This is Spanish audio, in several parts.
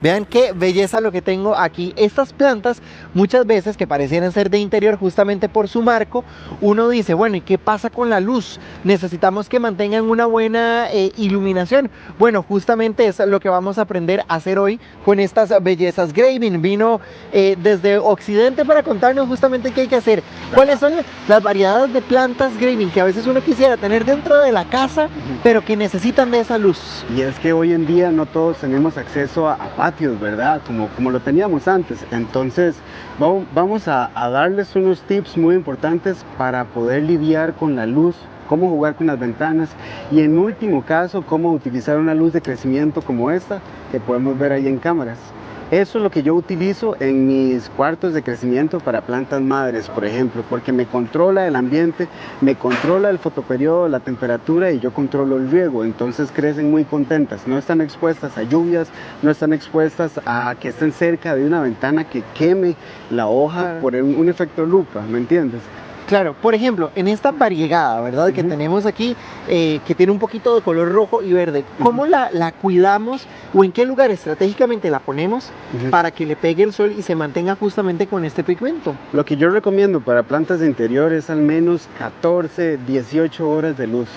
Vean qué belleza lo que tengo aquí. Estas plantas muchas veces que parecieran ser de interior justamente por su marco, uno dice, bueno, ¿y qué pasa con la luz? Necesitamos que mantengan una buena iluminación. Bueno, justamente es lo que vamos a aprender a hacer hoy con estas bellezas. Gravin vino desde Occidente para contarnos justamente qué hay que hacer. ¿Cuáles son las variedades de plantas Gravin que a veces uno quisiera tener dentro de la casa, pero que necesitan de esa luz? Y es que hoy en día no todos tenemos acceso a patios, ¿verdad? Como lo teníamos antes. Entonces vamos a darles unos tips muy importantes para poder lidiar con la luz, cómo jugar con las ventanas y en último caso, cómo utilizar una luz de crecimiento como esta que podemos ver ahí en cámaras. Eso es lo que yo utilizo en mis cuartos de crecimiento para plantas madres, por ejemplo, porque me controla el ambiente, me controla el fotoperiodo, la temperatura y yo controlo el riego, entonces crecen muy contentas, no están expuestas a lluvias, no están expuestas a que estén cerca de una ventana que queme la hoja por un efecto lupa, ¿me entiendes? Claro, por ejemplo, en esta variegada, ¿verdad? Que tenemos aquí, que tiene un poquito de color rojo y verde, ¿cómo la cuidamos o en qué lugar estratégicamente la ponemos para que le pegue el sol y se mantenga justamente con este pigmento? Lo que yo recomiendo para plantas de interior es al menos 14, 18 horas de luz.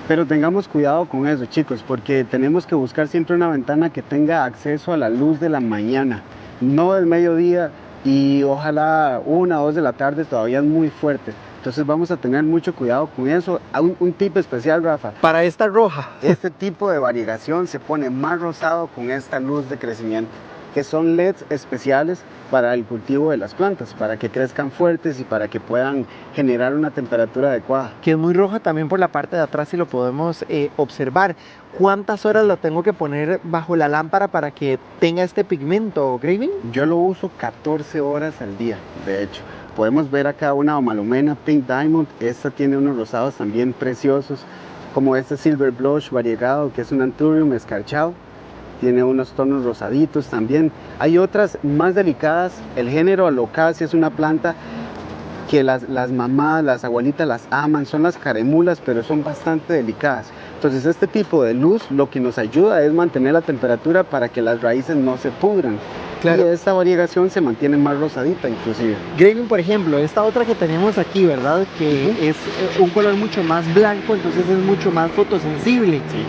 Pero tengamos cuidado con eso, chicos, porque tenemos que buscar siempre una ventana que tenga acceso a la luz de la mañana, no del mediodía. Y ojalá 1 o 2 de la tarde todavía es muy fuerte. Entonces vamos a tener mucho cuidado con eso. Un tip especial, Rafa. Para esta roja. Este tipo de variegación se pone más rosado con esta luz de crecimiento, que son LEDs especiales para el cultivo de las plantas, para que crezcan fuertes y para que puedan generar una temperatura adecuada. Que es muy roja también por la parte de atrás, si lo podemos observar. ¿Cuántas horas la tengo que poner bajo la lámpara para que tenga este pigmento, Gravin? Yo lo uso 14 horas al día, de hecho. Podemos ver acá una Omalomena Pink Diamond. Esta tiene unos rosados también preciosos, como este Silver Blush variegado, que es un Anthurium escarchado. Tiene unos tonos rosaditos también. Hay otras más delicadas. El género Alocasia es una planta que las mamás, las abuelitas las aman, son las caremulas, pero son bastante delicadas. Entonces este tipo de luz lo que nos ayuda es mantener la temperatura para que las raíces no se pudran. Claro. Y esta variegación se mantiene más rosadita inclusive. Gravin, por ejemplo, esta otra que tenemos aquí, ¿verdad? Que es un color mucho más blanco, entonces es mucho más fotosensible. Sí.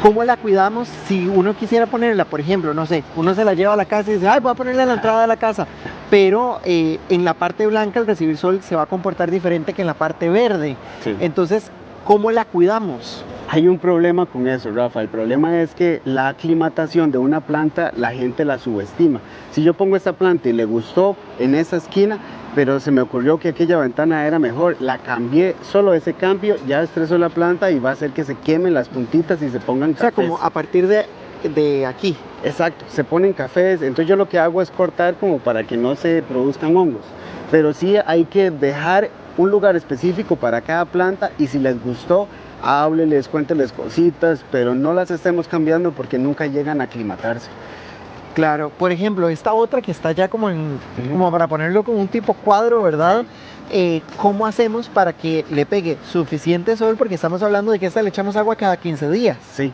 ¿Cómo la cuidamos si uno quisiera ponerla, por ejemplo, no sé, uno se la lleva a la casa y dice, ay, voy a ponerla en la entrada de la casa, pero en la parte blanca al recibir sol se va a comportar diferente que en la parte verde? Sí. Entonces, ¿cómo la cuidamos? Hay un problema con eso, Rafa. El problema es que la aclimatación de una planta, la gente la subestima. Si yo pongo esta planta y le gustó en esa esquina, pero se me ocurrió que aquella ventana era mejor, la cambié, solo ese cambio ya estresó la planta y va a hacer que se quemen las puntitas y se pongan cafés. O sea, como a partir de aquí. Exacto, se ponen cafés, entonces yo lo que hago es cortar como para que no se produzcan hongos. Pero sí hay que dejar un lugar específico para cada planta y si les gustó, hábleles, cuénteles cositas, pero no las estemos cambiando porque nunca llegan a aclimatarse. Claro, por ejemplo, esta otra que está ya como como para ponerlo como un tipo cuadro, ¿verdad? ¿Cómo hacemos para que le pegue suficiente sol? Porque estamos hablando de que a esta le echamos agua cada 15 días. Sí.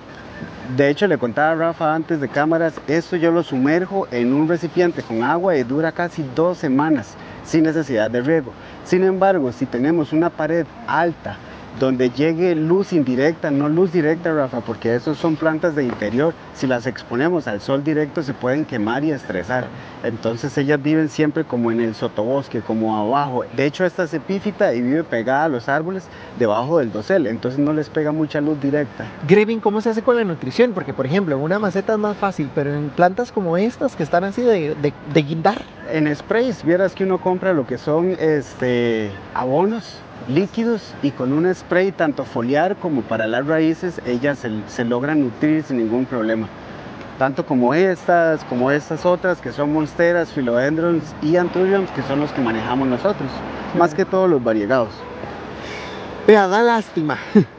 De hecho, le contaba a Rafa antes de cámaras, esto yo lo sumerjo en un recipiente con agua y dura casi 2 semanas sin necesidad de riego. Sin embargo, si tenemos una pared alta donde llegue luz indirecta, no luz directa, Rafa, porque esos son plantas de interior, si las exponemos al sol directo se pueden quemar y estresar. Entonces ellas viven siempre como en el sotobosque, como abajo. De hecho esta es epífita y vive pegada a los árboles debajo del dosel, entonces no les pega mucha luz directa. Gravin, ¿cómo se hace con la nutrición? Porque por ejemplo en una maceta es más fácil, pero en plantas como estas que están así de guindar. En sprays, vieras que uno compra lo que son abonos líquidos y con un spray tanto foliar como para las raíces ellas se logran nutrir sin ningún problema, tanto como estas otras que son monsteras, philodendrons y anthuriums, que son los que manejamos nosotros, más que todos los variegados. Vea, da lástima,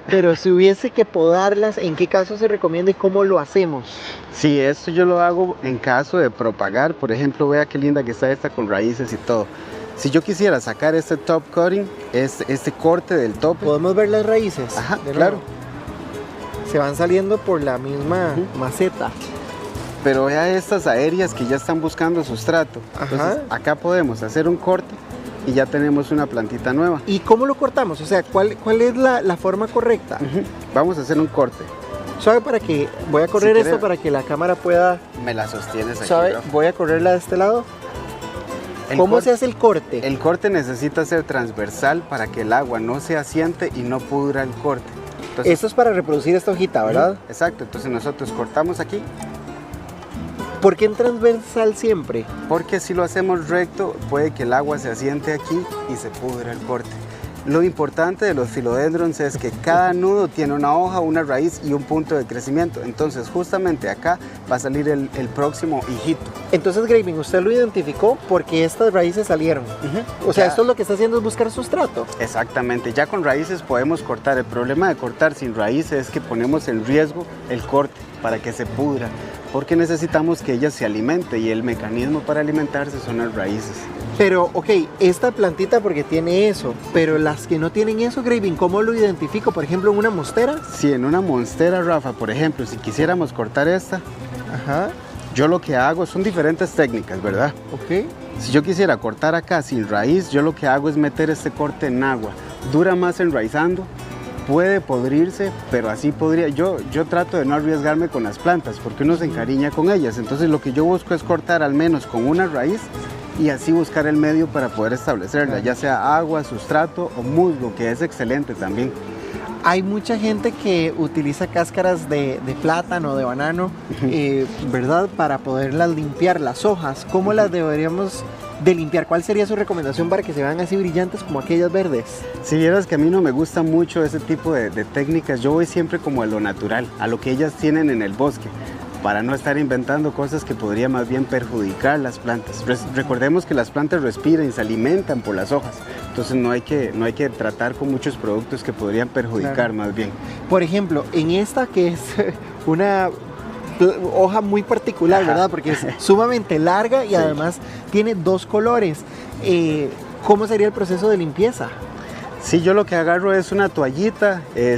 pero si hubiese que podarlas, ¿en qué caso se recomienda y cómo lo hacemos? Sí, esto yo lo hago en caso de propagar. Por ejemplo, vea qué linda que está esta con raíces y todo. Si yo quisiera sacar este top cutting, este corte del tope, podemos ver las raíces. Ajá, claro. Se van saliendo por la misma maceta. pero vea estas aéreas que ya están buscando sustrato. Entonces, Ajá. acá podemos hacer un corte y ya tenemos una plantita nueva. ¿Y cómo lo cortamos? O sea, ¿cuál es la forma correcta? Ujú. Vamos a hacer un corte. Suave para que, voy a correr Si esto quiere- para que la cámara pueda, Me la sostienes aquí, suave, Rafa. voy a correrla de este lado. El ¿Cómo corte- se hace el corte? El corte necesita ser transversal para que el agua no se asiente y no pudra el corte. Entonces, Esto es para reproducir esta hojita, ¿verdad? Exacto, entonces nosotros cortamos aquí, ¿Por qué en transversal siempre? porque si lo hacemos recto puede que el agua se asiente aquí y se pudra el corte. Lo importante de los philodendrons es que cada nudo tiene una hoja, una raíz y un punto de crecimiento. Entonces justamente acá va a salir el próximo hijito. Entonces, Graving, usted lo identificó porque estas raíces salieron. O sea, Ya- esto es lo que está haciendo es buscar sustrato. Exactamente, ya con raíces podemos cortar. El problema de cortar sin raíces es que ponemos en riesgo el corte para que se pudra, porque necesitamos que ella se alimente y el mecanismo para alimentarse son las raíces. Pero, ok, esta plantita porque tiene eso, pero las que no tienen eso, Graving, ¿cómo lo identifico? Por ejemplo, en una mostera. Si en una monstera, Rafa, por ejemplo, si quisiéramos cortar esta, Ajá, yo lo que hago son diferentes técnicas, ¿verdad? ok. Si yo quisiera cortar acá sin raíz, yo lo que hago es meter este corte en agua. Dura más enraizando, puede podrirse, pero así podría. Yo trato de no arriesgarme con las plantas porque uno se encariña con ellas. Entonces lo que yo busco es cortar al menos con una raíz y así buscar el medio para poder establecerla, ya sea agua, sustrato o musgo, que es excelente también. Hay mucha gente que utiliza cáscaras de plátano, de banano, ¿verdad? Para poderlas limpiar, las hojas. ¿Cómo las deberíamos de limpiar? ¿Cuál sería su recomendación para que se vean así brillantes como aquellas verdes? Si vieras que a mí no me gusta mucho ese tipo de técnicas, yo voy siempre como a lo natural, a lo que ellas tienen en el bosque, para no estar inventando cosas que podría más bien perjudicar las plantas. Recordemos que las plantas respiran y se alimentan por las hojas, entonces no hay que tratar con muchos productos que podrían perjudicar Claro. más bien. Por ejemplo, en esta que es una hoja muy particular, Ajá. ¿verdad? Porque es sumamente larga y Sí. además tiene dos colores. ¿Cómo sería el proceso de limpieza? Sí, yo lo que agarro es una toallita que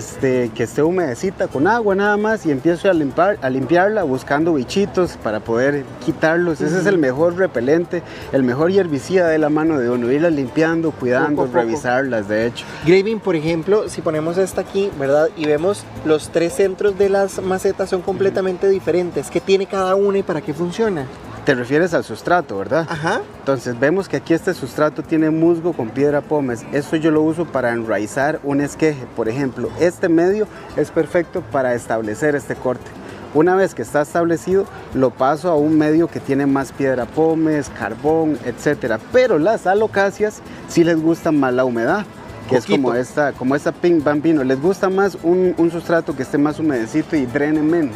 esté humedecita con agua nada más y empiezo a limpiarla buscando bichitos para poder quitarlos. Ese es el mejor repelente, el mejor herbicida de la mano de uno, irlas limpiando, cuidando, Poco a poco. revisarlas de hecho. Graving, por ejemplo, si ponemos esta aquí, ¿verdad? Y vemos los tres centros de las macetas son completamente diferentes. ¿Qué tiene cada una y para qué funciona? Te refieres al sustrato, ¿verdad? Ajá. Entonces vemos que aquí este sustrato tiene musgo con piedra pómez. Esto yo lo uso para enraizar un esqueje. Por ejemplo, este medio es perfecto para establecer este corte. Una vez que está establecido, lo paso a un medio que tiene más piedra pómez, carbón, etc. Pero las alocáceas sí les gusta más la humedad, que Poquito. es como esta Pink Bambino. Les gusta más un sustrato que esté más humedecito y drene menos.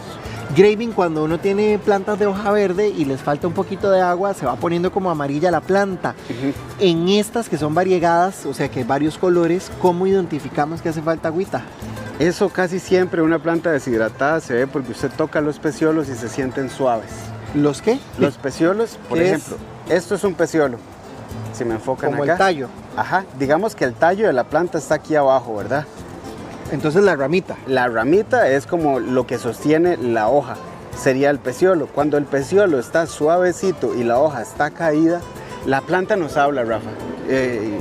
Graving, cuando uno tiene plantas de hoja verde y les falta un poquito de agua, se va poniendo como amarilla la planta. En estas que son variegadas, o sea que hay varios colores, ¿cómo identificamos que hace falta agüita? Eso casi siempre una planta deshidratada se ve porque usted toca los peciolos y se sienten suaves. ¿Los qué? Los peciolos, por ¿Qué es? ejemplo, esto es un peciolo. Si me enfocan Como acá. el tallo. Ajá, digamos que el tallo de la planta está aquí abajo, ¿verdad? Entonces la ramita. La ramita es como lo que sostiene la hoja, sería el peciolo. Cuando el peciolo está suavecito y la hoja está caída, la planta nos habla, Rafa.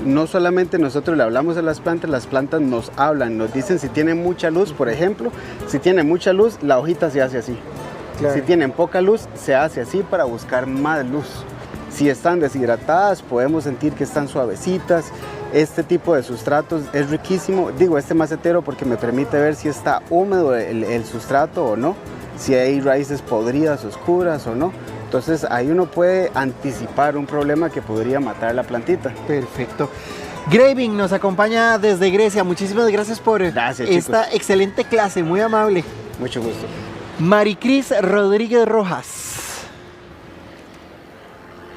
No solamente nosotros le hablamos a las plantas nos hablan, nos dicen si tienen mucha luz, por ejemplo. Si tiene mucha luz, la hojita se hace así. Claro. Si tienen poca luz, se hace así para buscar más luz. Si están deshidratadas, podemos sentir que están suavecitas. Este tipo de sustratos es riquísimo. Digo, este macetero porque me permite ver si está húmedo el sustrato o no, si hay raíces podridas, oscuras o no. Entonces ahí uno puede anticipar un problema que podría matar la plantita. Perfecto. Graving nos acompaña desde Grecia. Muchísimas gracias por Gracias, esta chicos. excelente clase, muy amable. Mucho gusto. Maricris Rodríguez Rojas.